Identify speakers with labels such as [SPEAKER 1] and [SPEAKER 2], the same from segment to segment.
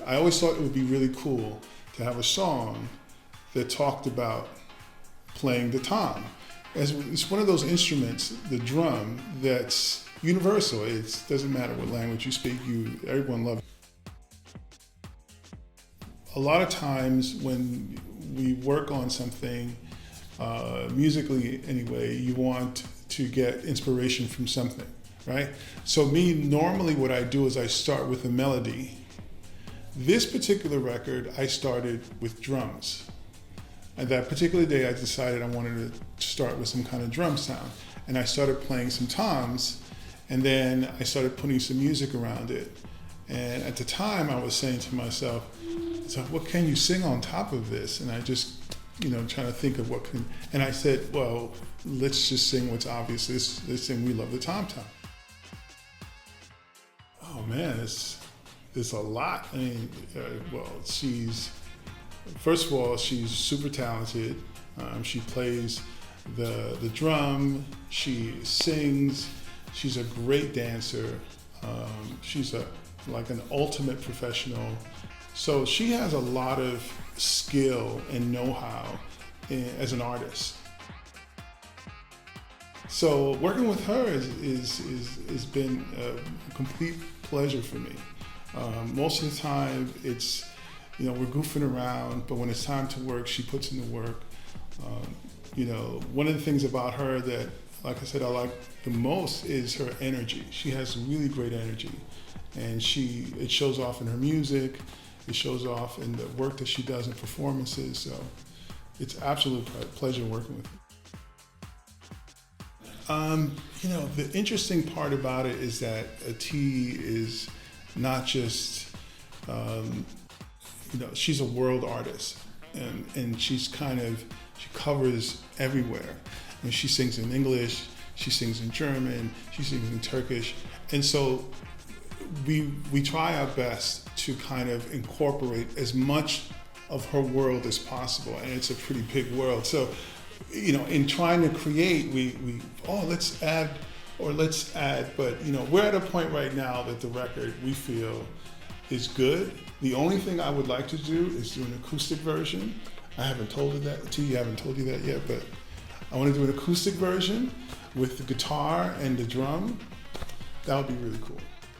[SPEAKER 1] I always thought it would be really cool to have a song that talked about playing the tom. It's one of those instruments, the drum, that's universal. It doesn't matter what language you speak, everyone loves it. A lot of times when we work on something, musically anyway, you want to get inspiration from something, right? So normally what I do is I start with a melody. This particular record, I started with drums. And that particular day, I decided I wanted to start with some kind of drum sound. And I started playing some toms, and then I started putting some music around it. And at the time, I was saying to myself, so what can you sing on top of this? And I just, trying to think of and I said, well, let's just sing what's obvious. Let's sing We Love the Tom Tom. Oh man, it's a lot. I mean, first of all, she's super talented. She plays the drum, she sings, she's a great dancer. She's like an ultimate professional. So she has a lot of skill and know-how as an artist. So working with her has been a complete pleasure for me. Most of the time it's, we're goofing around, but when it's time to work, she puts in the work. One of the things about her that, like I said, I like the most is her energy. She has really great energy, and it shows off in her music. It shows off in the work that she does in performances. So it's absolute pleasure working with her. The interesting part about it is that Atiye is not just, she's a world artist, and she covers everywhere. And she sings in English, she sings in German, she sings in Turkish, and so we try our best to kind of incorporate as much of her world as possible, and it's a pretty big world. So, in trying to create, let's add, but we're at a point right now that the record we feel is good. The only thing I would like to do is do an acoustic version. I haven't told you that, Atiye, I haven't told you that yet, but I want to do an acoustic version with the guitar and the drum. That would be really cool.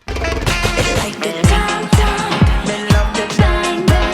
[SPEAKER 2] Like the tom tom, me love the blind.